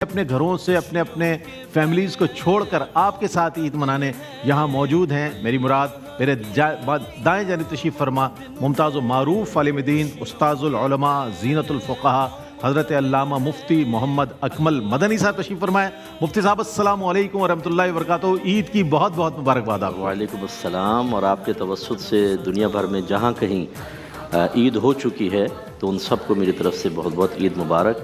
اپنے گھروں سے اپنے اپنے فیملیز کو چھوڑ کر آپ کے ساتھ عید منانے یہاں موجود ہیں. میری مراد میرے دائیں جانب تشریف فرما ممتاز و معروف عالم دین استاذ العلماء زینت الفقہا حضرت علامہ مفتی محمد اکمل مدنی صاحب تشریف فرمائے. مفتی صاحب السلام علیکم ورحمۃ اللہ وبرکاتہ. عید کی بہت بہت مبارکباد آپ کو. وعلیکم السلام. اور آپ کے توسط سے دنیا بھر میں جہاں کہیں عید ہو چکی ہے تو ان سب کو میری طرف سے بہت بہت عید مبارک.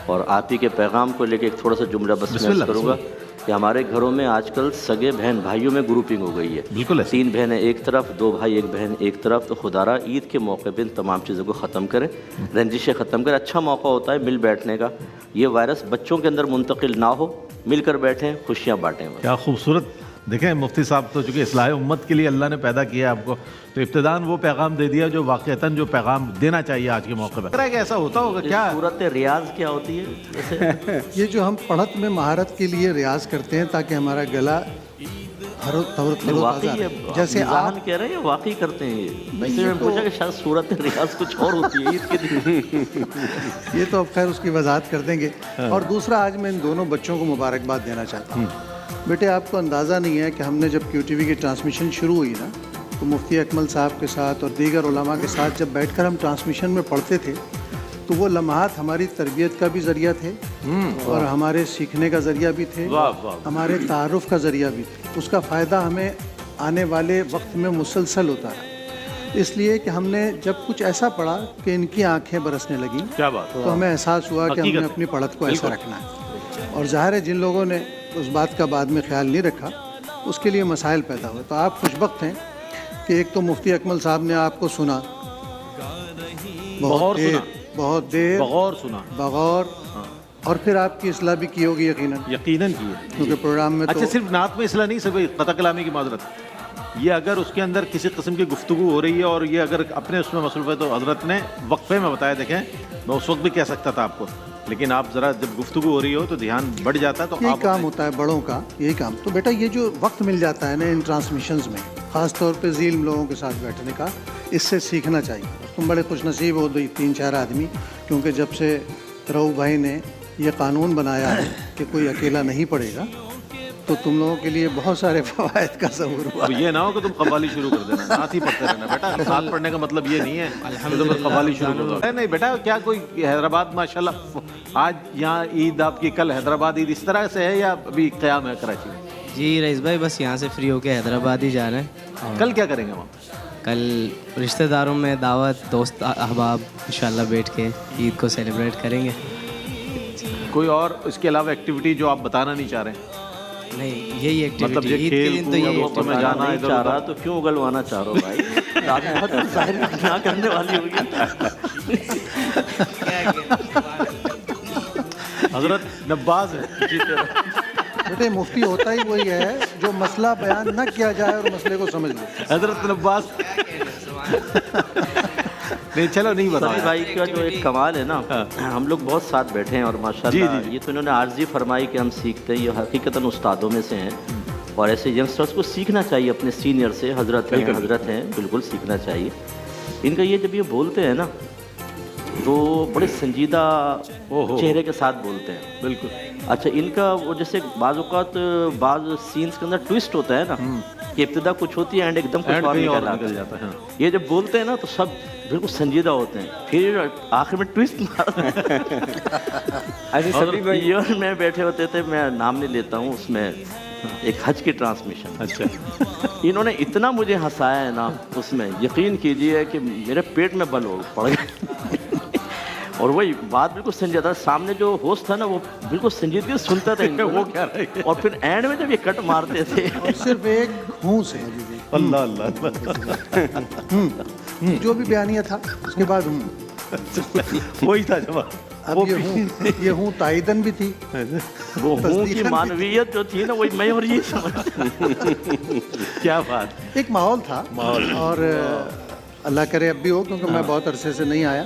اور آپ ہی کے پیغام کو لے کے ایک تھوڑا سا جملہ بس میں عرض کروں گا کہ ہمارے گھروں میں آج کل سگے بہن بھائیوں میں گروپنگ ہو گئی ہے. بالکل 3 بہنیں ایک طرف، 2 بھائی ایک بہن ایک طرف. تو خدا را عید کے موقع پہ ان تمام چیزوں کو ختم کریں، رنجشیں ختم کریں. اچھا موقع ہوتا ہے مل بیٹھنے کا. یہ وائرس بچوں کے اندر منتقل نہ ہو، مل کر بیٹھیں، خوشیاں بانٹیں. کیا خوبصورت. دیکھیں مفتی صاحب تو چونکہ اصلاح امت کے لیے اللہ نے پیدا کیا آپ کو، تو ابتداً وہ پیغام دے دیا جو واقعتاً جو پیغام دینا چاہیے آج کے موقع پہ. کہ ایسا ہوتا ہوگا کیا؟ صورت ریاض کیا ہوتی ہے؟ یہ جو ہم پڑھت میں مہارت کے لیے ریاض کرتے ہیں تاکہ ہمارا گلا جیسے آپ کہہ رہے ہیں واقعی کرتے ہیں. یہ پوچھا کہ شاید صورت ریاض کچھ اور ہوتی ہے عید کے دن. یہ تو اب خیر اس کی وضاحت کر دیں گے. اور دوسرا آج میں ان دونوں بچوں کو مبارکباد دینا چاہتا ہوں. بیٹے آپ کو اندازہ نہیں ہے کہ ہم نے جب کیو ٹی وی کی ٹرانسمیشن شروع ہوئی نا تو مفتی اکمل صاحب کے ساتھ اور دیگر علماء کے ساتھ جب بیٹھ کر ہم ٹرانسمیشن میں پڑھتے تھے تو وہ لمحات ہماری تربیت کا بھی ذریعہ تھے اور ہمارے سیکھنے کا ذریعہ بھی تھے، ہمارے تعارف کا ذریعہ بھی تھے. اس کا فائدہ ہمیں آنے والے وقت میں مسلسل ہوتا ہے. اس لیے کہ ہم نے جب کچھ ایسا پڑھا کہ ان کی آنکھیں برسنے لگیں تو ہمیں احساس ہوا کہ ہم نے اپنی پڑھت کو ایسا رکھنا ہے. اور ظاہر ہے جن لوگوں نے اس بات کا بعد میں خیال نہیں رکھا اس کے لیے مسائل پیدا ہوئے. تو آپ خوش بخت ہیں کہ ایک تو مفتی اکمل صاحب نے آپ کو سنا، بہت دیر بغور سنا، بغور، اور پھر آپ کی اصلاح بھی کی ہوگی یقیناً کی ہے. کیونکہ پروگرام میں اچھا صرف نعت میں اصلاح نہیں، صرف قطع کلامی کی معذرت. یہ اگر اس کے اندر کسی قسم کی گفتگو ہو رہی ہے اور یہ اگر اپنے اس میں مصروف ہے تو حضرت نے وقفے میں بتایا. دیکھیں میں اس وقت بھی کہہ سکتا تھا آپ کو، لیکن آپ ذرا جب گفتگو ہو رہی ہو تو دھیان بڑھ جاتا ہے. تو یہی کام ہوتا ہے بڑوں کا، یہی کام. تو بیٹا یہ جو وقت مل جاتا ہے نا ان ٹرانسمیشنز میں، خاص طور پہ ذیل لوگوں کے ساتھ بیٹھنے کا، اس سے سیکھنا چاہیے. تم بڑے خوش نصیب ہو 3-4 آدمی، کیونکہ جب سے رؤوف بھائی نے یہ قانون بنایا ہے کہ کوئی اکیلا نہیں پڑھے گا تو تم لوگوں کے لیے بہت سارے فوائد کا ظہور ہوا. یہ نہ ہو کہ تم قوالی شروع کر دینا، ساتھ ہی پڑھتے رہنا. بیٹا ساتھ پڑھنے کا مطلب یہ نہیں ہے کہ تم قوالی شروع کر دو. نہیں بیٹا، کیا کوئی حیدرآباد ماشاءاللہ آج یہاں عید آپ کی، کل حیدرآباد عید اس طرح سے ہے یا ابھی قیام ہے کراچی میں؟ جی رئیس بھائی بس یہاں سے فری ہو کے حیدرآباد ہی جا رہے ہیں. کل کیا کریں گے وہاں؟ کل رشتہ داروں میں دعوت، دوست احباب انشاءاللہ بیٹھ کے عید کو سیلیبریٹ کریں گے. کوئی اور اس کے علاوہ ایکٹیویٹی جو آپ بتانا نہیں چاہ رہے ہیں؟ نہیں یہی ایکٹیویٹی مطلب یہ عید کے دن تو یہی وہ میں جانا نہیں چاہ رہا تو کیوں اگلوانا چاہ رہا ہو بھائی؟ آپ بہت ظاہر نہ کرنے والی ہوگی. حضرت نباز ہے. بیٹے مفتی ہوتا ہی وہی ہے جو مسئلہ بیان نہ کیا جائے اور مسئلے کو سمجھ لے. حضرت نباز نہیں، چلو نہیں بتا. بھائی کا جو ایک کمال ہے نا، ہم لوگ بہت ساتھ بیٹھے ہیں اور ماشاءاللہ یہ تو انہوں نے عارضی فرمائی کہ ہم سیکھتے ہیں. یہ حقیقتاً استادوں میں سے ہیں اور ایسے ینگسٹرس کو سیکھنا چاہیے اپنے سینئر سے. حضرت ہیں بالکل سیکھنا چاہیے. ان کا یہ جب یہ بولتے ہیں نا تو بڑے سنجیدہ چہرے کے ساتھ بولتے ہیں. بالکل. اچھا ان کا وہ جیسے بعض اوقات بعض سینس کے اندر ٹویسٹ ہوتا ہے نا کہ ابتدا کچھ ہوتی ہے اینڈ ایک دم کچھ اور نکل جاتا ہے. یہ جب بولتے ہیں نا تو سب بالکل سنجیدہ ہوتے ہیں، پھر آخر میں ٹویسٹ میں بیٹھے ہوتے تھے. میں نام نہیں لیتا ہوں، اس میں ایک حج کی ٹرانسمیشن. اچھا انہوں نے اتنا مجھے ہنسایا ہے نا اس میں، یقین کیجئے کہ میرے پیٹ میں بل ہو پڑ گئے. اور وہی بات بالکل سنجیدہ، سامنے جو ہوسٹ تھا نا وہ بالکل سنجیدگی سنتا تھا وہ کیا رہے. اور پھر اینڈ میں جب یہ کٹ مارتے تھے صرف ایک ہوں سے اللہ اللہ جو بھی بیانیہ تھا اس کے بعد ہوں وہی تھا جواب. اب یہ ہوں تائیدن بھی تھی. وہ ہوں کی معنویت جو تھی نا وہی میں اور یہ کیا بات. ایک ماحول تھا اور اللہ کرے اب بھی ہو، کیونکہ میں بہت عرصے سے نہیں آیا،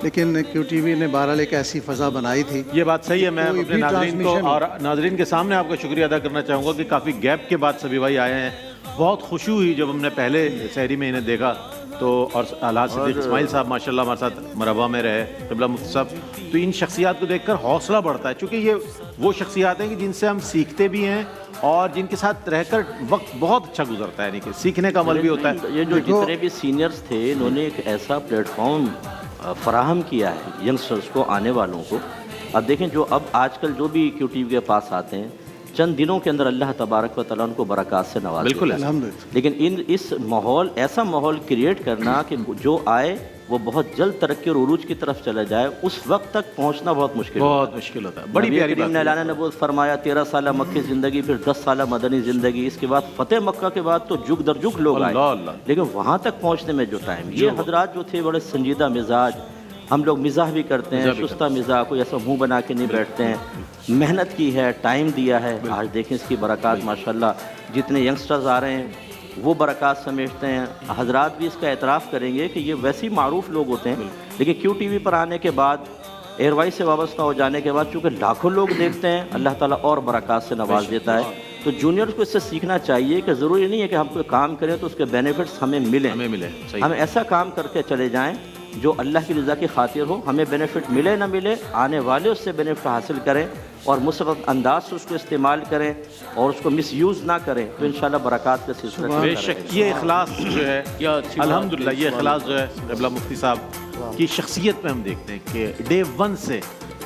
لیکن کیو ٹی وی نے بہرحال ایک ایسی فضا بنائی تھی. یہ بات صحیح ہے. میں اپنے ناظرین کو اور ناظرین کے سامنے آپ کا شکریہ ادا کرنا چاہوں گا کہ کافی گیپ کے بعد سبھی بھائی آئے ہیں. بہت خوشی ہوئی جب ہم نے پہلے سحری میں انہیں دیکھا تو اور الحاج صدیق اسماعیل صاحب ماشاءاللہ ہمارے ساتھ مرحبا میں رہے، قبلہ مفتی صاحب، تو ان شخصیات کو دیکھ کر حوصلہ بڑھتا ہے، چونکہ یہ وہ شخصیات ہیں کہ جن سے ہم سیکھتے بھی ہیں اور جن کے ساتھ رہ کر وقت بہت اچھا گزرتا ہے، یعنی کہ سیکھنے کا عمل بھی ہوتا ہے۔ یہ جو جتنے بھی سینئرز تھے انہوں نے ایک ایسا پلیٹ فارم فراہم کیا ہے ینگسٹرز کو، آنے والوں کو۔ اب دیکھیں جو اب آج کل جو بھی کیو ٹی وی کے پاس آتے ہیں، چند دنوں کے اندر اللہ تبارک و تعالیٰ ان کو برکات سے نواز بالکل الحمدللہ۔ لیکن اس ماحول، ایسا ماحول کریٹ کرنا کہ جو آئے وہ بہت جلد ترقی اور عروج کی طرف چلا جائے، اس وقت تک پہنچنا بہت مشکل بہت مشکل ہوتا ہے، بڑی پیاری کریم نے بات اعلان نبوت فرمایا 13 سالہ مکی زندگی، پھر 10 سالہ مدنی زندگی، اس کے بعد فتح مکہ کے بعد تو جگ در جگ لوگ آئے، اللہ اللہ۔ لیکن وہاں تک پہنچنے میں جو ٹائم، یہ حضرات جو تھے بڑے سنجیدہ مزاج، ہم لوگ مزاح بھی کرتے ہیں، شستہ مزاح، کوئی ایسا منہ بنا کے نہیں بیٹھتے ہیں، محنت کی ہے، ٹائم دیا ہے، آج دیکھیں اس کی برکات ماشاءاللہ جتنے ینگسٹرز آ رہے ہیں وہ برکات سمیٹتے ہیں۔ حضرات بھی اس کا اعتراف کریں گے کہ یہ ویسے ہی معروف لوگ ہوتے ہیں، لیکن کیو ٹی وی پر آنے کے بعد، ایئر وائز سے وابستہ ہو جانے کے بعد چونکہ لاکھوں لوگ دیکھتے ہیں، اللہ تعالیٰ اور برکات سے نواز دیتا ہے۔ تو جونیئرز کو اس سے سیکھنا چاہیے کہ ضروری نہیں ہے کہ ہم کوئی کام کریں تو اس کے بینیفٹس ہمیں ملیں، ہم ایسا کام کر کے چلے جائیں جو اللہ کی رضا کی خاطر ہو، ہمیں بینیفٹ ملے نہ ملے، آنے والے اس سے بینیفٹ حاصل کریں اور مثبت انداز سے اس کو استعمال کریں اور اس کو مس یوز نہ کریں، تو انشاءاللہ برکات کا سلسلہ بے شک یہ اخلاص جو ہے، الحمدللہ یہ اخلاص جو ہے قبلہ مفتی صاحب کی شخصیت میں ہم دیکھتے ہیں کہ ڈے ون سے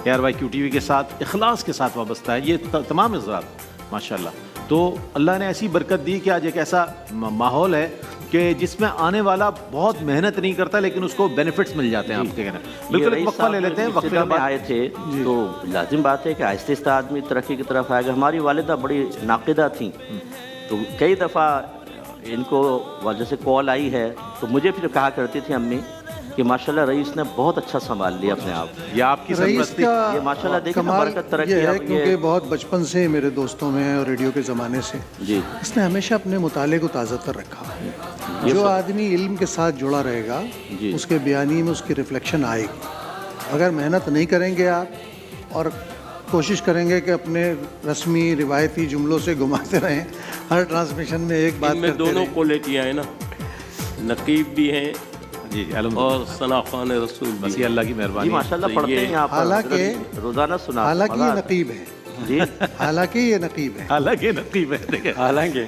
ایئر وائی کیو ٹی وی کے ساتھ اخلاص کے ساتھ وابستہ ہے یہ تمام حضرات ماشاءاللہ۔ تو اللہ نے ایسی برکت دی کہ آج ایک ایسا ماحول ہے کہ جس میں آنے والا بہت محنت نہیں کرتا لیکن اس کو بینیفٹس مل جاتے ہیں۔ آپ کے کہنا بالکل، ایک وقفہ لے لیتے ہیں، وقفے میں آئے تھے تو لازم بات ہے کہ آہستہ آہستہ آدمی ترقی کی طرف آئے گا۔ ہماری والدہ بڑی ناقدہ تھیں، تو کئی دفعہ ان کو وجہ سے کال آئی ہے تو مجھے پھر کہا کرتی تھی امی کہ ماشاءاللہ رئیس نے بہت اچھا سنبھال لیا اپنے آپ۔ یہ آپ کی رئیس سرپرستی کا یہ ماشاءاللہ دیکھیں کمال برکت ترقی یہ ہے اب کیونکہ بہت بچپن سے میرے دوستوں میں اور ریڈیو کے زمانے سے جی اس نے ہمیشہ اپنے مطالعے کو تازہ تر رکھا۔ جو آدمی علم کے ساتھ جڑا رہے گا اس کے بیانی میں اس کی ریفلیکشن آئے گی۔ اگر محنت نہیں کریں گے آپ اور کوشش کریں گے کہ اپنے رسمی روایتی جملوں سے گھماتے رہیں، ہر ٹرانسمیشن میں ایک بات میں کرتے دونوں رہیں۔ کو لے کے آئے نا، نقیب بھی ہیں جی الحمدللہ، اور ثنا خوان رسول بھی بس یہ اللہ کی مہربانی جی ماشاءاللہ تو پڑھتے یہ ہیں یہاں پر حالانکہ- روزانہ سنا، حالانکہ یہ نقیب ہے، جی حالانکہ یہ نقیب ہے، حالانکہ نقیب ہے، دیکھیں حالانکہ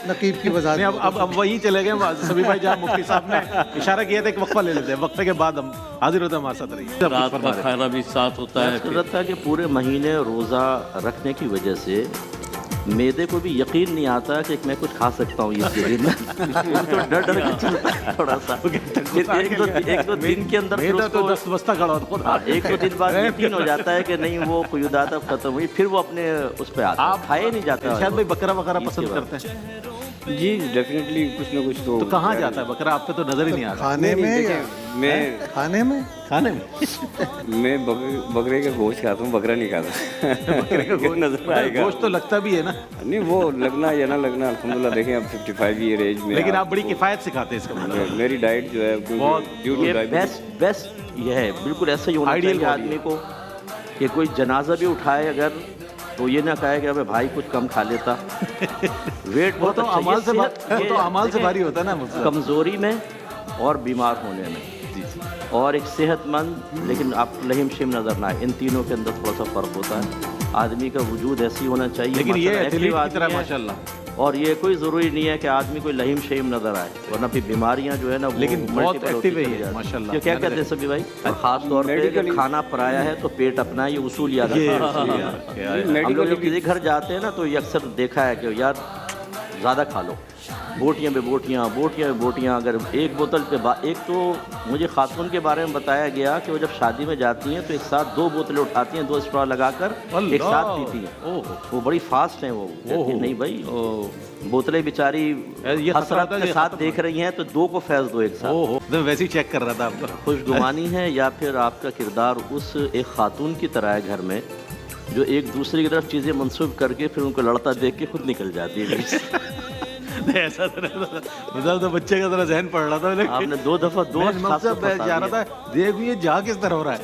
نقیب کی وضاحت نہیں، اب وہیں چلے گئے سبھی بھائی، جہاں مفتی صاحب نے اشارہ کیا تھا ایک وقفہ لے لیتے ہیں، وقفے کے بعد ہم حاضر ہوتے ہیں ہمارے ساتھ رہیے۔ رات کا کھانا بھی ساتھ ہوتا ہے۔ ضرورت تھا کہ پورے مہینے روزہ رکھنے کی وجہ سے میدے کو بھی یقین نہیں آتا کہ میں کچھ کھا سکتا ہوں اس دن میں، تو ڈر ڈر کے چلتا ہے تھوڑا سا۔ ایک دو دن کے اندر پھر میرا اس تو کو 10 بستہ کھڑا ہوتا ہے۔ ایک دو دن بعد یقین ہو جاتا ہے کہ نہیں وہ قیودات اب ختم ہوئی، پھر وہ اپنے اس پہ آتا ہے، کھائے نہیں جاتا شاید بھائی بکرا وغیرہ پسند کرتے ہیں جی ڈیفینیٹلی کچھ نہ کچھ تو کہاں جاتا ہے بکرا؟ آپ پہ تو نظر ہی نہیں آتا۔ کھانے میں یا میں کھانے میں کھانے میں میں بکرے کا گوشت کھاتا ہوں، بکرا نہیں کھاتا۔ نظر آئے گا، گوشت تو لگتا بھی ہے نا، نہیں وہ لگنا یا نہ لگنا الحمدللہ۔ دیکھیں اب 55 ایئر ایج میں، لیکن آپ بڑی کفایت سے کھاتے ہیں، اس کا مطلب میری ڈائٹ جو ہے یہ بیسٹ یہ ہے، بالکل ایسا ہی ہونا چاہیے آدمی کو کہ کوئی جنازہ بھی اٹھائے اگر تو یہ نہ کہے کہ ابے بھائی کچھ کم کھا لیتا۔ ویٹ وہ بہت تو اعمال سے بھاری ہوتا ہے نا، کمزوری میں اور بیمار ہونے میں، اور ایک صحت مند لیکن آپ لہیم شیم نظر نہ آئے، ان تینوں کے اندر تھوڑا سا فرق ہوتا ہے۔ آدمی کا وجود ایسی ہونا چاہیے، لیکن یہ ماشاءاللہ ایتھلیٹ کی ایکٹیو طرح آدمی ہے، ماشاءاللہ، اور یہ کوئی ضروری نہیں ہے کہ آدمی کوئی لہیم شہیم نظر آئے، ورنہ پھر بیماریاں جو ہے نا وہ لیکن بہت multiple ایکٹیو ہے ہوتی یہ، چلی ماشاءاللہ۔ جاتی ہیں۔ کیا کہتے ہیں سبھی بھائی؟ اور خاص طور پہ کہ کھانا پرایا ہے تو پیٹ اپنا، یہ اصول یاد رکھنا۔ ہم لوگ جب کسی گھر جاتے ہیں نا تو یہ اکثر دیکھا ہے کہ یار زیادہ کھا لو، بوٹیاں پہ بوٹیاں، بوٹیاں پہ بوٹیاں، اگر ایک بوتل پہ ایک تو مجھے خاتون کے بارے میں بتایا گیا کہ وہ جب شادی میں جاتی ہیں تو ایک ساتھ 2 بوتلیں اٹھاتی ہیں، 2 اسٹرا لگا کر ایک ساتھ پیتی ہیں۔ وہ بڑی فاسٹ ہیں، وہ کہتی ہیں نہیں بھائی بوتلیں بیچاری حسرت کے ساتھ دیکھ رہی ہیں تو 2 کو فیض دو ایک ساتھ۔ میں ویسے ہی چیک کر رہا تھا آپ کو۔ خوشگمانی ہے یا پھر آپ کا کردار اس ایک خاتون کی طرح ہے گھر میں جو ایک دوسرے کی طرف چیزیں منسوب کر کے پھر ان کو لڑتا دیکھ کے خود نکل جاتی ہے۔ ایسا تو بچے کا ذرا ذہن پڑ رہا تھا، آپ نے 2 دفعہ 2 مقصد جا رہا تھا، دیکھ یہ جا کس طرح ہو رہا ہے۔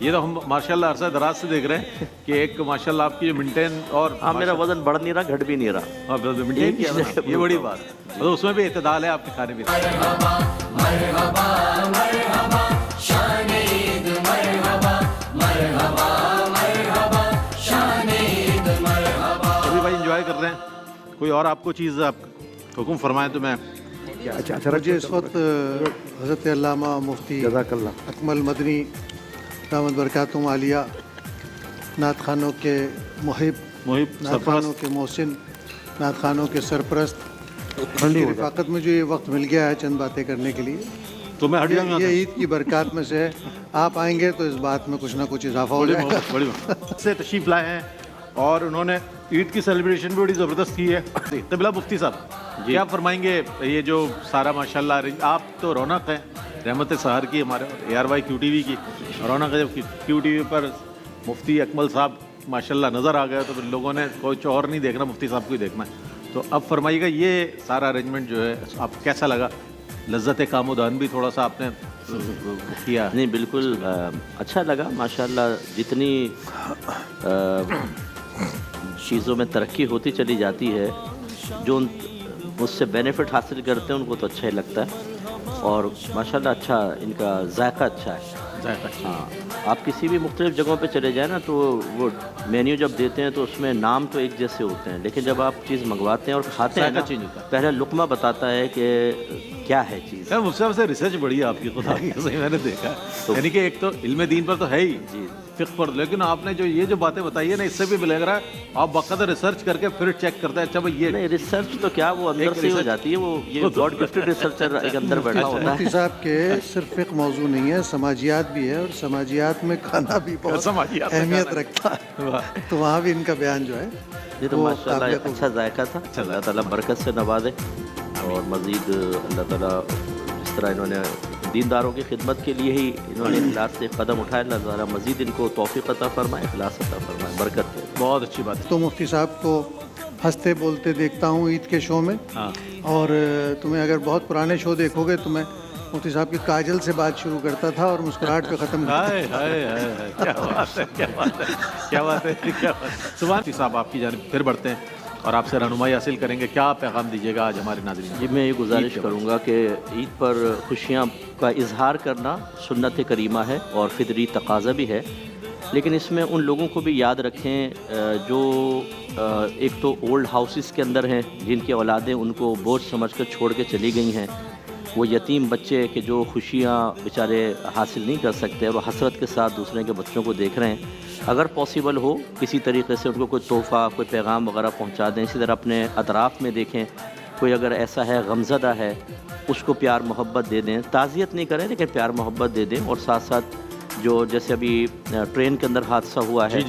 یہ تو ہم ماشاءاللہ عرصہ دراز سے دیکھ رہے ہیں کہ ایک ماشاءاللہ آپ کی مینٹین اور ہاں میرا وزن بڑھ نہیں رہا گھٹ بھی نہیں رہا. مینٹین کیا نا، یہ بڑی بات ہے. تو اس میں بھی اعتدال ہے آپ کے کھانے پینے. ابھی بھائی انجوائے کر رہے ہیں. کوئی اور آپ کو چیز آپ حکم فرمائیں تو میں مجھے اس وقت حضرت علامہ مفتی اکمل مدنی دامت برکاتہم عالیہ، نعت خوانوں کے محب، نعت خوانوں کے محسن، نعت خوانوں کے سرپرست کی رفاقت میں جو یہ وقت مل گیا ہے چند باتیں کرنے کے لیے، تو میں یہ عید کی برکات میں سے ہے. آپ آئیں گے تو اس بات میں کچھ نہ کچھ اضافہ ہو جائے گا. بڑی سے تشریف لائے ہیں اور انہوں نے عید کی سیلیبریشن بھی بڑی زبردست کی ہے. قبلہ مفتی صاحب کیا فرمائیں گے؟ یہ جو سارا ماشاءاللہ آپ تو رونق ہیں، رحمت سحر کی، ہمارے ARY QTV کی رونق ہے. جب QTV پر مفتی اکمل صاحب ماشاءاللہ نظر آ گیا تو پھر لوگوں نے کوئی اور نہیں دیکھنا، مفتی صاحب کو ہی دیکھنا ہے. تو اب فرمائیے گا یہ سارا ارینجمنٹ جو ہے آپ کیسا لگا؟ لذت کام و دان بھی تھوڑا سا آپ نے کیا؟ نہیں بالکل اچھا لگا ماشاءاللہ. جتنی چیزوں میں ترقی ہوتی چلی جاتی ہے، جو اس سے بینیفٹ حاصل کرتے ہیں ان کو تو اچھا ہی لگتا ہے. اور ماشاءاللہ اچھا ان کا ذائقہ اچھا ہے. ہاں آپ کسی بھی مختلف جگہوں پہ چلے جائیں نا تو وہ مینیو جب دیتے ہیں تو اس میں نام تو ایک جیسے ہوتے ہیں، لیکن جب آپ چیز منگواتے ہیں اور کھاتے ہیں نا، پہلے لقمہ بتاتا ہے کہ کیا ہے چیز. مجھ سے ریسرچ بڑی ہے آپ کی، خدا کی قسم میں نے دیکھا ہے. یعنی کہ ایک تو علم دین پر تو ہے ہی، جی فقہ پر، لیکن آپ نے جو یہ جو باتیں بتائی ہے نا، اس سے بھی لگ رہا ہے آپ باقاعدہ ریسرچ کر کے پھر چیک کرتے ہیں. اچھا بھائی یہ نہیں ریسرچ تو کیا وہ اندر سے ہو جاتی ہے، وہ یہ گاڈ گفٹڈ ریسرچر ایک اندر بیٹھا ہوتا ہے. مفتی صاحب کے صرف فقہ موضوع نہیں ہے، سماجیات بھی ہے، اور سماجیات میں کھانا بھی بہت اہمیت رکھتا ہے. تو وہاں بھی ان کا بیان جو ہے یہ تو ماشاءاللہ اچھا ذائقہ تھا. اللہ تعالیٰ برکت سے نوازے اور مزید اللہ تعالیٰ جس طرح انہوں نے دینداروں کی خدمت کے لیے ہی انہوں نے اخلاص سے قدم اٹھائے، اللہ تعالیٰ مزید ان کو توفیق عطا فرمائے، اخلاص عطا فرمائے، برکت دے. بہت اچھی بات ہے. تو مفتی صاحب کو ہنستے بولتے دیکھتا ہوں عید کے شو میں، اور تمہیں اگر بہت پرانے شو دیکھو گے تو میں مفتی صاحب کی کاجل سے بات شروع کرتا تھا اور مسکراہٹ پہ ختم کرتا. کیا بات ہے. سبحان اللہ. صاحب آپ کی جانب پھر بڑھتے ہیں اور آپ سے رہنمائی حاصل کریں گے. کیا پیغام دیجیے گا آج ہمارے ناظرین؟ جی میں یہ گزارش کروں گا کہ عید پر خوشیاں کا اظہار کرنا سنت کریمہ ہے اور فطری تقاضا بھی ہے، لیکن اس میں ان لوگوں کو بھی یاد رکھیں جو ایک تو اولڈ ہاؤسز کے اندر ہیں، جن کی اولادیں ان کو بوجھ سمجھ کر چھوڑ کے چلی گئی ہیں. وہ یتیم بچے کہ جو خوشیاں بیچارے حاصل نہیں کر سکتے اور وہ حسرت کے ساتھ دوسرے کے بچوں کو دیکھ رہے ہیں. اگر پاسبل ہو کسی طریقے سے ان کو کوئی تحفہ، کوئی پیغام وغیرہ پہنچا دیں. اسی طرح اپنے اطراف میں دیکھیں کوئی اگر ایسا ہے غمزدہ ہے، اس کو پیار محبت دے دیں. تعزیت نہیں کریں لیکن پیار محبت دے دیں. اور ساتھ ساتھ جو جیسے ابھی ٹرین کے اندر حادثہ ہوا ہے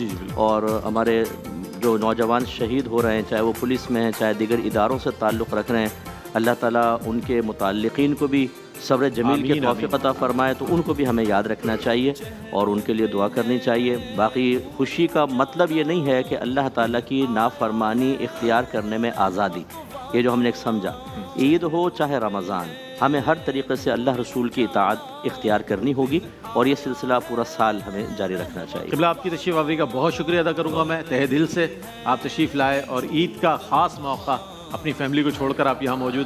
اور ہمارے جو نوجوان شہید ہو رہے ہیں، چاہے وہ پولیس میں ہیں چاہے دیگر اداروں سے تعلق رکھ رہے ہیں، اللہ تعالیٰ ان کے متعلقین کو بھی صبر جمیل کے توفیق عطا فرمائے. تو ان کو بھی ہمیں یاد رکھنا چاہیے اور ان کے لیے دعا کرنی چاہیے. باقی خوشی کا مطلب یہ نہیں ہے کہ اللہ تعالیٰ کی نافرمانی اختیار کرنے میں آزادی، یہ جو ہم نے ایک سمجھا. عید ہو چاہے رمضان، ہمیں ہر طریقے سے اللہ رسول کی اطاعت اختیار کرنی ہوگی اور یہ سلسلہ پورا سال ہمیں جاری رکھنا چاہیے. قبلہ آپ کی تشریف آوری کا بہت شکریہ ادا کروں گا میں تہہ دل سے. آپ تشریف لائے اور عید کا خاص موقع اپنی فیملی کو چھوڑ کر آپ یہاں موجود